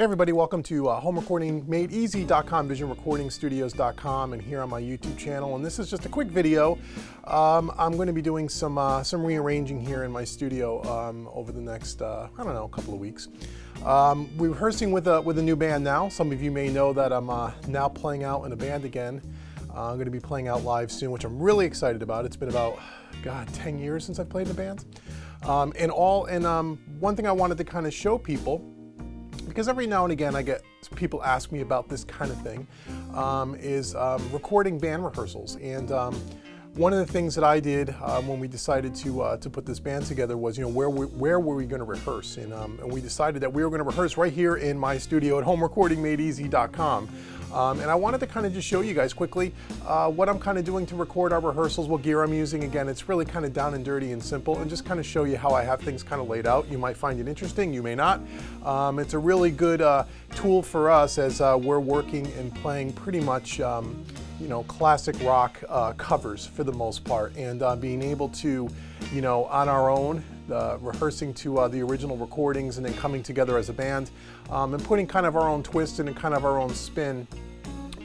Hey everybody, welcome to homerecordingmadeeasy.com, visionrecordingstudios.com, and here on my YouTube channel. And this is just a quick video. I'm going to be doing some rearranging here in my studio over the next, I don't know, couple of weeks. We're rehearsing with a new band now. Some of you may know that I'm now playing out in a band again. I'm going to be playing out live soon, which I'm really excited about. It's been about, 10 years since I've played in a band. One thing I wanted to kind of show people, because every now and again I get people ask me about this kind of thing, is recording band rehearsals. And one of the things that I did when we decided to put this band together was, where were we going to rehearse? And we decided that we were going to rehearse right here in my studio at homerecordingmadeeasy.com. And I wanted to kind of just show you guys quickly what I'm kind of doing to record our rehearsals, what gear I'm using. Again, it's really kind of down and dirty and simple, and just kind of show you how I have things kind of laid out. You might find it interesting, you may not. It's a really good tool for us as we're working and playing pretty much classic rock covers for the most part, and being able to, on our own, rehearsing to the original recordings and then coming together as a band and putting kind of our own twist and kind of our own spin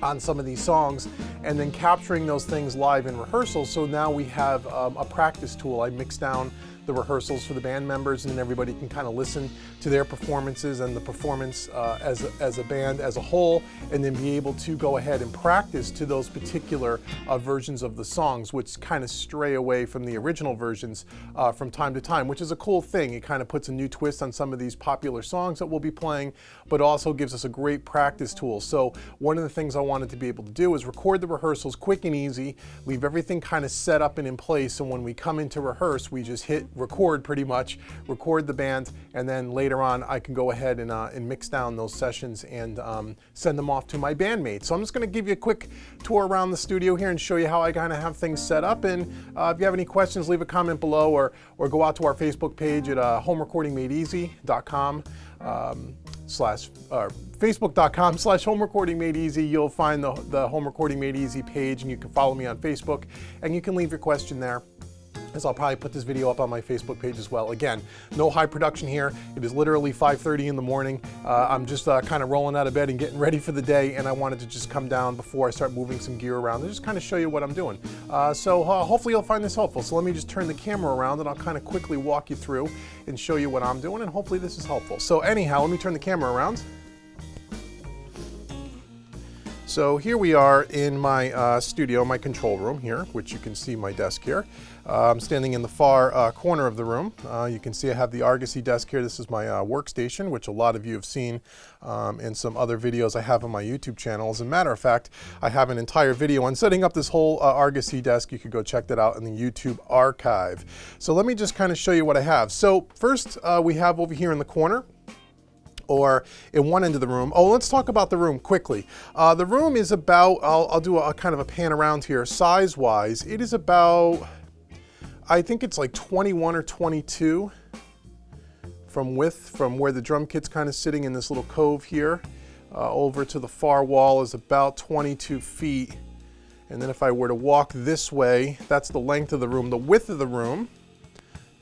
on some of these songs, and then capturing those things live in rehearsals. So now we have a practice tool. I mix down the rehearsals for the band members, and then everybody can kind of listen to their performances and the performance as a band as a whole, and then be able to go ahead and practice to those particular versions of the songs, which kind of stray away from the original versions from time to time, which is a cool thing. It kind of puts a new twist on some of these popular songs that we'll be playing, but also gives us a great practice tool. So one of the things I wanted to be able to do is record the rehearsals quick and easy, leave everything kind of set up and in place, so when we come in to rehearse, we just hit record pretty much, record the band, and then later on I can go ahead and mix down those sessions and send them off to my bandmates. So I'm just going to give you a quick tour around the studio here and show you how I kind of have things set up. And if you have any questions, leave a comment below, or go out to our Facebook page at homerecordingmadeeasy.com facebook.com/homerecordingmadeeasy. You'll find the Home Recording Made Easy page, and you can follow me on Facebook, and you can leave your question there, as I'll probably put this video up on my Facebook page as well. Again, no high production here. It is literally 5:30 in the morning. I'm just kind of rolling out of bed and getting ready for the day, and I wanted to just come down before I start moving some gear around and just kind of show you what I'm doing. So hopefully you'll find this helpful. So let me just turn the camera around, and I'll kind of quickly walk you through and show you what I'm doing, and hopefully this is helpful. So anyhow, let me turn the camera around. So here we are in my studio, my control room here, which you can see my desk here. I'm standing in the far corner of the room. You can see I have the Argosy desk here. This is my workstation, which a lot of you have seen in some other videos I have on my YouTube channel. As a matter of fact, I have an entire video on setting up this whole Argosy desk. You could go check that out in the YouTube archive. So let me just kind of show you what I have. So first we have over here in the corner, or in one end of the room. Oh, let's talk about the room quickly. The room is about, I'll do a kind of a pan around here, size-wise. It is about, I think it's like 21 or 22 from width, from where the drum kit's kind of sitting in this little cove here, over to the far wall is about 22 feet. And then if I were to walk this way, that's the length of the room. The width of the room,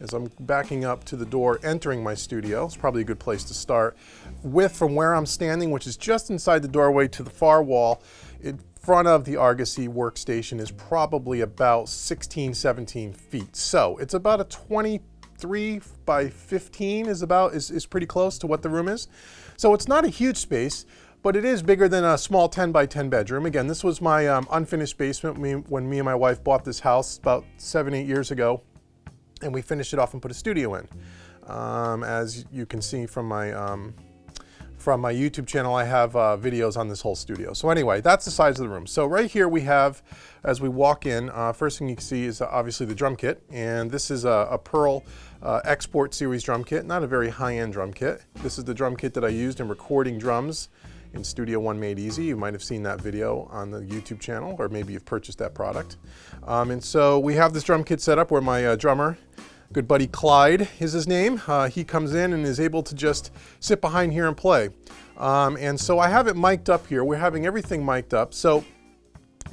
as I'm backing up to the door entering my studio, it's probably a good place to start. Width from where I'm standing, which is just inside the doorway, to the far wall in front of the Argosy workstation, is probably about 16, 17 feet. So it's about a 23 by 15 is pretty close to what the room is. So it's not a huge space, but it is bigger than a small 10 by 10 bedroom. Again, this was my unfinished basement when me and my wife bought this house about 7, 8 years ago. And we finished it off and put a studio in. As you can see from my YouTube channel, I have videos on this whole studio. So anyway, that's the size of the room. So right here we have, as we walk in, first thing you can see is obviously the drum kit. And this is a Pearl Export Series drum kit, not a very high-end drum kit. This is the drum kit that I used in recording drums in Studio One Made Easy. You might have seen that video on the YouTube channel, or maybe you've purchased that product. And so we have this drum kit set up where my drummer, good buddy Clyde is his name, he comes in and is able to just sit behind here and play. And so I have it mic'd up here. We're having everything mic'd up. So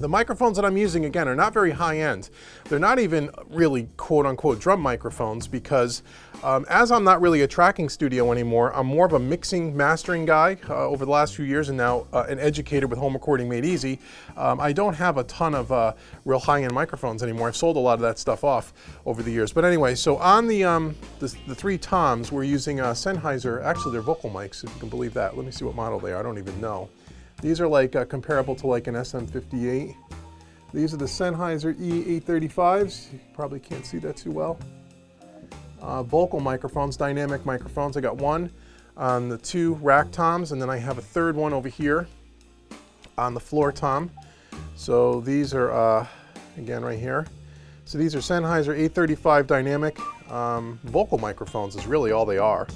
The microphones that I'm using, again, are not very high-end. They're not even really quote-unquote drum microphones because as I'm not really a tracking studio anymore, I'm more of a mixing, mastering guy over the last few years, and now an educator with Home Recording Made Easy. I don't have a ton of real high-end microphones anymore. I've sold a lot of that stuff off over the years. But anyway, so on the three toms, we're using Sennheiser. Actually, they're vocal mics, if you can believe that. Let me see what model they are. I don't even know. These are like comparable to like an SM58. These are the Sennheiser E835s. You probably can't see that too well. Vocal microphones, dynamic microphones. I got one on the two rack toms, and then I have a third one over here on the floor tom. So these are, again, right here. So these are Sennheiser 835 dynamic vocal microphones is really all they are.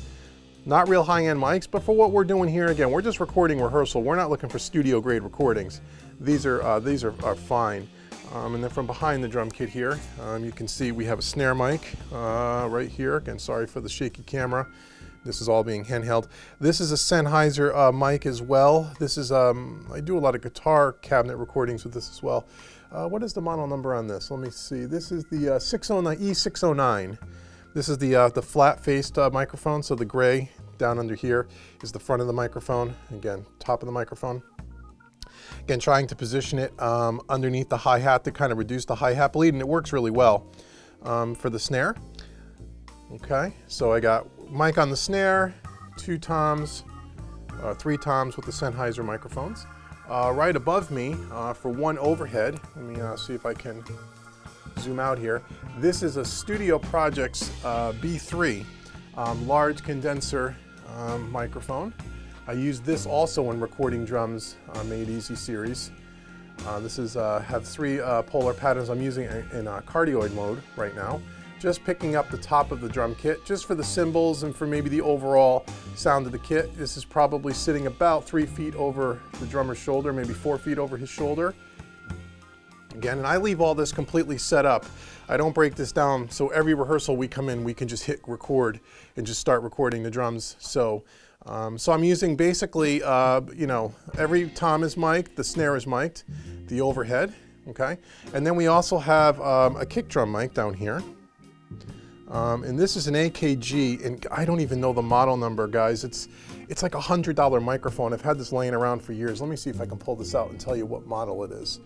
Not real high-end mics, but for what we're doing here, again, we're just recording rehearsal. We're not looking for studio-grade recordings. These are fine. And then from behind the drum kit here, you can see we have a snare mic right here. Again, sorry for the shaky camera. This is all being handheld. This is a Sennheiser mic as well. This is, I do a lot of guitar cabinet recordings with this as well. What is the model number on this? Let me see. This is the 609, E609. This is the flat-faced microphone, so the gray down under here is the front of the microphone. Again, top of the microphone. Again, trying to position it underneath the hi-hat to kind of reduce the hi-hat bleed, and it works really well for the snare. Okay, so I got mic on the snare, two toms, three toms with the Sennheiser microphones. Right above me, for one overhead, let me see if I can zoom out here. This is a Studio Projects B3 large condenser microphone. I use this also when recording drums Made Easy series. This is have three polar patterns. I'm using it in cardioid mode right now. Just picking up the top of the drum kit, just for the cymbals and for maybe the overall sound of the kit. This is probably sitting about 3 feet over the drummer's shoulder, maybe 4 feet over his shoulder. Again, and I leave all this completely set up. I don't break this down, so every rehearsal we come in, we can just hit record and just start recording the drums. So I'm using basically, you know, every tom is mic'd, the snare is mic'd, the overhead, okay? And then we also have a kick drum mic down here. And this is an AKG, and I don't even know the model number, guys. It's like a $100 microphone. I've had this laying around for years. Let me see if I can pull this out and tell you what model it is.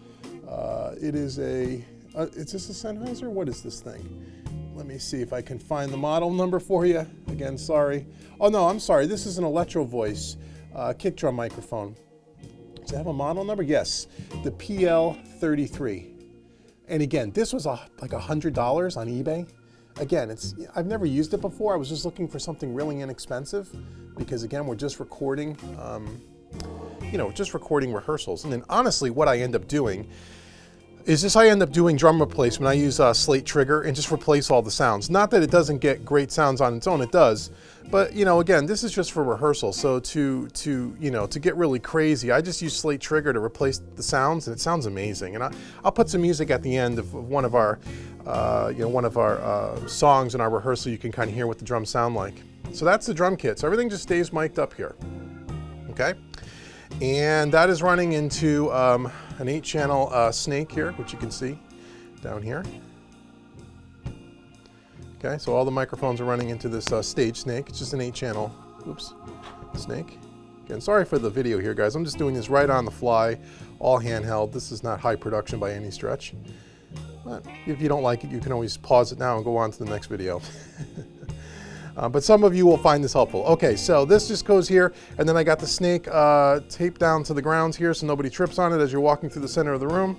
It is a, is this a Sennheiser? What is this thing? Let me see if I can find the model number for you. Again, sorry. Oh no, I'm sorry. This is an Electro Voice kick drum microphone. Does it have a model number? Yes, the PL33. And again, this was like $100 on eBay. Again, I've never used it before. I was just looking for something really inexpensive because again, we're just recording, you know, just recording rehearsals. And then honestly, what I end up doing is I end up doing drum replacement. I use slate trigger and just replace all the sounds. Not that it doesn't get great sounds on its own, it does. But you know, again, this is just for rehearsal. So to get really crazy, I just use slate trigger to replace the sounds, and it sounds amazing. And I'll put some music at the end of one of our, songs in our rehearsal. You can kind of hear what the drums sound like. So that's the drum kit. So everything just stays mic'd up here. Okay, and that is running into an 8-channel snake here, which you can see down here. Okay, so all the microphones are running into this stage snake. It's just an 8-channel, snake. Again, sorry for the video here, guys. I'm just doing this right on the fly, all handheld. This is not high production by any stretch. But if you don't like it, you can always pause it now and go on to the next video. But some of you will find this helpful. Okay, so this just goes here, and then I got the snake taped down to the ground here so nobody trips on it as you're walking through the center of the room.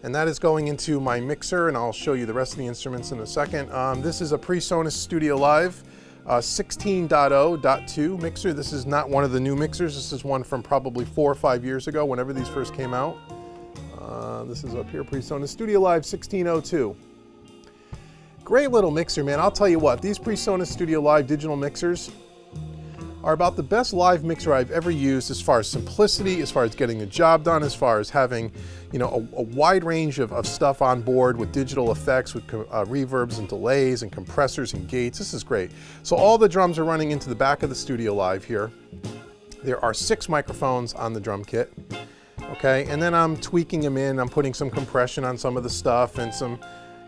And that is going into my mixer, and I'll show you the rest of the instruments in a second. This is a PreSonus Studio Live 16.0.2 mixer. This is not one of the new mixers. This is one from probably 4 or 5 years ago, whenever these first came out. This is up here, PreSonus Studio Live 16.02. Great little mixer, man. I'll tell you what, these PreSonus Studio Live digital mixers are about the best live mixer I've ever used as far as simplicity, as far as getting the job done, as far as having, you know, a wide range of stuff on board with digital effects, with reverbs and delays and compressors and gates. This is great. So all the drums are running into the back of the Studio Live here. There are 6 microphones on the drum kit. Okay, and then I'm tweaking them in. I'm putting some compression on some of the stuff and some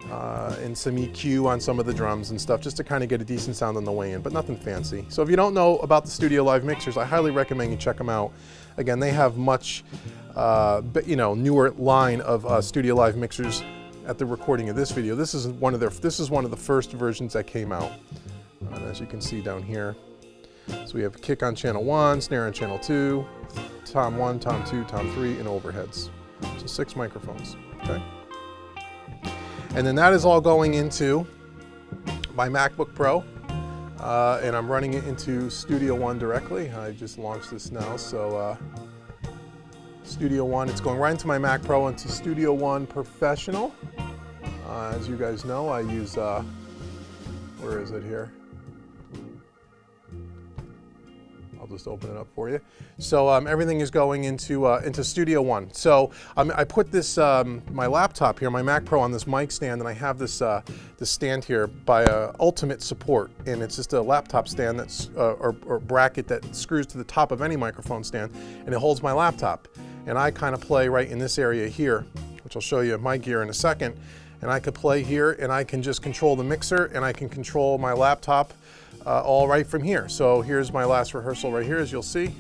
EQ on some of the drums and stuff, just to kind of get a decent sound on the way in, but nothing fancy. So if you don't know about the Studio Live mixers, I highly recommend you check them out. Again, they have much, newer line of Studio Live mixers at the recording of this video. This is one of the first versions that came out, as you can see down here. So we have kick on channel 1, snare on channel 2, tom 1, tom 2, tom 3, and overheads. So 6 microphones. Okay. And then that is all going into my MacBook Pro, and I'm running it into Studio One directly. I just launched this now, so Studio One, it's going right into my Mac Pro, into Studio One Professional. As you guys know, I use, where is it here? I'll just open it up for you. So everything is going into Studio One. So I put this my laptop here, my Mac Pro, on this mic stand, and I have this this stand here by Ultimate Support, and it's just a laptop stand that's or bracket that screws to the top of any microphone stand, and it holds my laptop. And I kind of play right in this area here, which I'll show you my gear in a second. And I could play here, and I can just control the mixer, and I can control my laptop. All right from here. So here's my last rehearsal right here, as you'll see.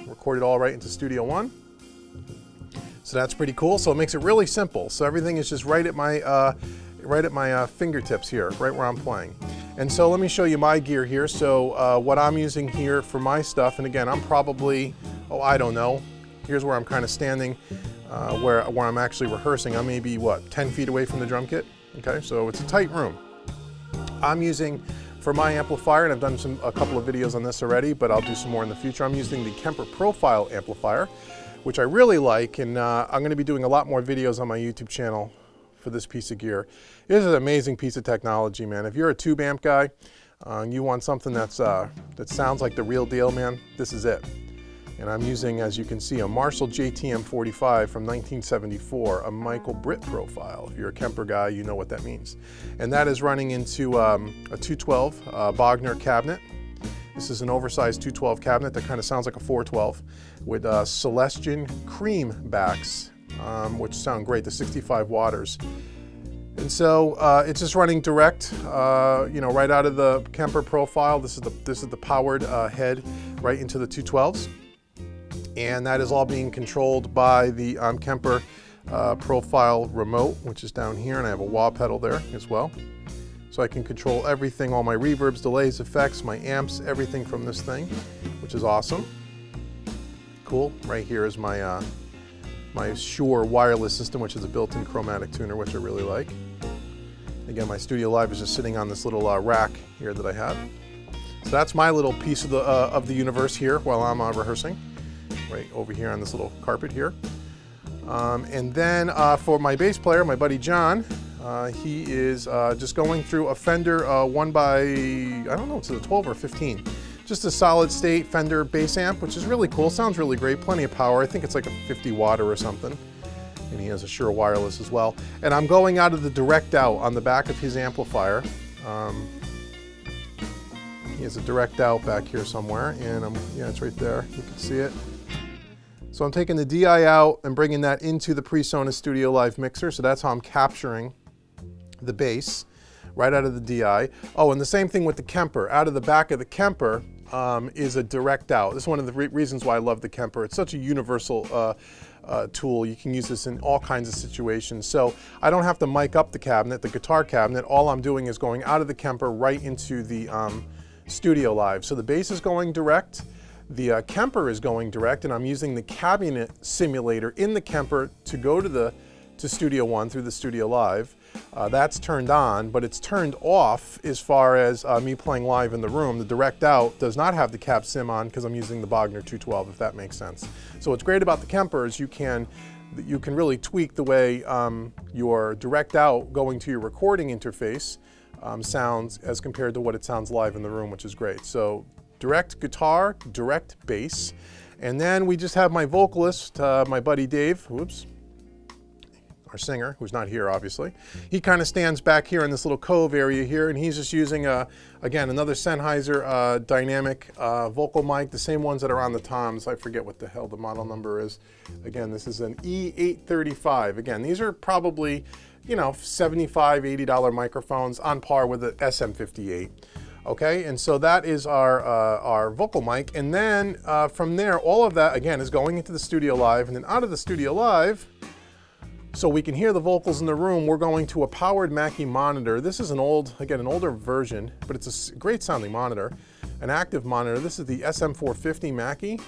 Recorded all right into Studio One. So that's pretty cool. So it makes it really simple. So everything is just right at my fingertips here, right where I'm playing. And so let me show you my gear here. So what I'm using here for my stuff, and again, I'm probably, I don't know. Here's where I'm kind of standing, where I'm actually rehearsing. I'm maybe, what, 10 feet away from the drum kit? Okay, so it's a tight room. I'm using, for my amplifier, and I've done a couple of videos on this already, but I'll do some more in the future, I'm using the Kemper Profile amplifier, which I really like, and I'm going to be doing a lot more videos on my YouTube channel for this piece of gear. This is an amazing piece of technology, man. If you're a tube amp guy, and you want something that sounds like the real deal, man, this is it. And I'm using, as you can see, a Marshall JTM 45 from 1974, a Michael Britt profile. If you're a Kemper guy, you know what that means. And that is running into a 212 Bogner cabinet. This is an oversized 212 cabinet that kind of sounds like a 412 with Celestion cream backs, which sound great, the 65 watters. And so it's just running direct, right out of the Kemper profile. This is the powered head right into the 212s. And that is all being controlled by the Kemper Profile remote, which is down here, and I have a wah pedal there as well. So I can control everything, all my reverbs, delays, effects, my amps, everything from this thing, which is awesome. Cool. Right here is my my Shure wireless system, which is a built-in chromatic tuner, which I really like. Again, my Studio Live is just sitting on this little rack here that I have. So that's my little piece of the universe here while I'm rehearsing. Right over here on this little carpet here. And then for my bass player, my buddy John, he is just going through a Fender 1 by, I don't know, it's a 12 or 15. Just a solid state Fender bass amp, which is really cool, sounds really great, plenty of power. I think it's like a 50 watt or something. And he has a Shure wireless as well. And I'm going out of the direct out on the back of his amplifier. He has a direct out back here somewhere, and yeah, it's right there, you can see it. So I'm taking the DI out and bringing that into the PreSonus Studio Live mixer, so that's how I'm capturing the bass right out of the DI. Oh, and the same thing with the Kemper. Out of the back of the Kemper is a direct out. This is one of the reasons why I love the Kemper. It's such a universal tool. You can use this in all kinds of situations. So I don't have to mic up the cabinet, the guitar cabinet. All I'm doing is going out of the Kemper right into the Studio Live. So the bass is going direct. The Kemper is going direct, and I'm using the cabinet simulator in the Kemper to go to Studio One through the Studio Live. That's turned on, but it's turned off as far as me playing live in the room. The direct out does not have the cab sim on because I'm using the Bogner 212, if that makes sense. So what's great about the Kemper is you can really tweak the way your direct out going to your recording interface sounds as compared to what it sounds live in the room, which is great. So direct guitar, direct bass, and then we just have my vocalist, my buddy Dave. Whoops. our singer, who's not here obviously. He kind of stands back here in this little cove area here, and he's just using, again, another Sennheiser dynamic vocal mic, the same ones that are on the toms. I forget what the hell the model number is. Again, this is an E835. Again, these are probably, you know, $75, $80 microphones on par with the SM58. Okay, and so that is our vocal mic, and then from there, all of that, again, is going into the Studio Live, and then out of the Studio Live, so we can hear the vocals in the room, we're going to a powered Mackie monitor. This is an older version, but it's a great sounding monitor, an active monitor. This is the SM450 Mackie.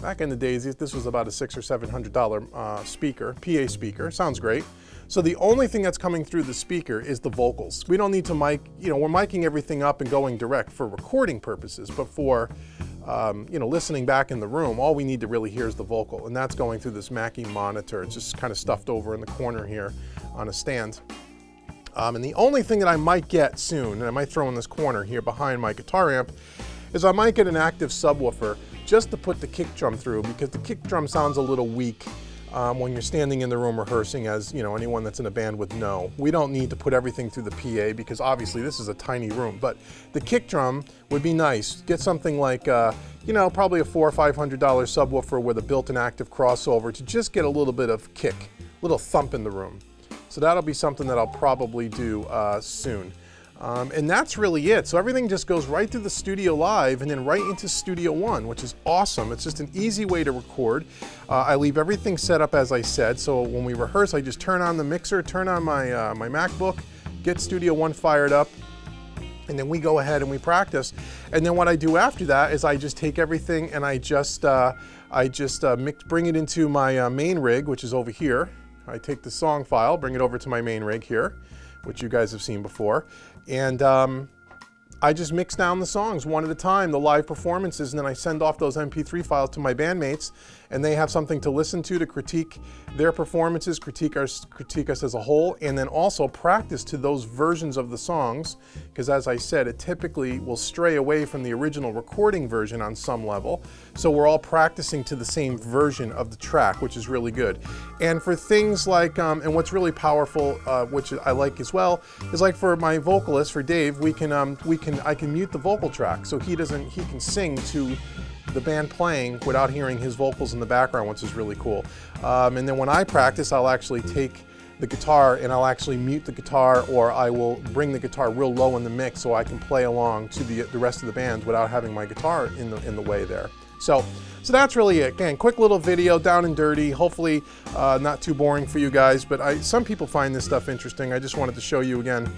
Back in the days, this was about a $600 or $700 speaker, PA speaker, sounds great. So the only thing that's coming through the speaker is the vocals. We don't need to mic, you know, we're miking everything up and going direct for recording purposes, but for, you know, listening back in the room, all we need to really hear is the vocal, and that's going through this Mackie monitor. It's just kind of stuffed over in the corner here on a stand. And the only thing that I might get soon, and I might throw in this corner here behind my guitar amp, is I might get an active subwoofer just to put the kick drum through, because the kick drum sounds a little weak when you're standing in the room rehearsing, as you know, anyone that's in a band would know. We don't need to put everything through the PA because obviously this is a tiny room, but the kick drum would be nice. Get something like, you know, probably a $400 or $500 subwoofer with a built-in active crossover to just get a little bit of kick, a little thump in the room. So that'll be something that I'll probably do soon. And that's really it. So everything just goes right through the Studio Live and then right into Studio One, which is awesome. It's just an easy way to record. I leave everything set up as I said. So when we rehearse, I just turn on the mixer, turn on my, my MacBook, get Studio One fired up, and then we go ahead and we practice. And then what I do after that is I just take everything and I just bring it into my main rig, which is over here. I take the song file, bring it over to my main rig here, which you guys have seen before. And I just mix down the songs one at a time, the live performances, and then I send off those MP3 files to my bandmates, and they have something to listen to critique their performances, critique us as a whole, and then also practice to those versions of the songs, because as I said, it typically will stray away from the original recording version on some level, so we're all practicing to the same version of the track, which is really good. And for things like, and what's really powerful, which I like as well, is like for my vocalist, for Dave, I can mute the vocal track, so he can sing to the band playing without hearing his vocals in the background, which is really cool. And then when I practice, I'll actually take the guitar and I'll actually mute the guitar, or I will bring the guitar real low in the mix so I can play along to the rest of the band without having my guitar in the way there. So that's really it. Again, quick little video, down and dirty, hopefully not too boring for you guys, but some people find this stuff interesting. I just wanted to show you again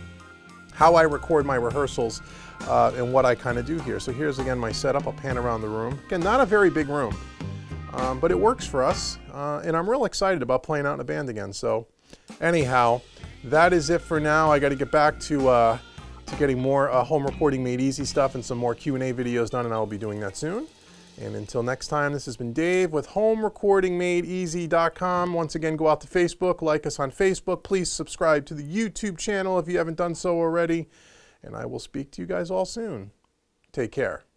how I record my rehearsals and what I kind of do here. So here's again my setup. I'll pan around the room. Again, not a very big room, but it works for us, and I'm real excited about playing out in a band again. So anyhow, that is it for now. I got to get back to getting more home recording made easy stuff and some more Q&A videos done, and I'll be doing that soon. And until next time, this has been Dave with HomeRecordingMadeEasy.com. Once again, go out to Facebook, like us on Facebook. Please subscribe to the YouTube channel if you haven't done so already. And I will speak to you guys all soon. Take care.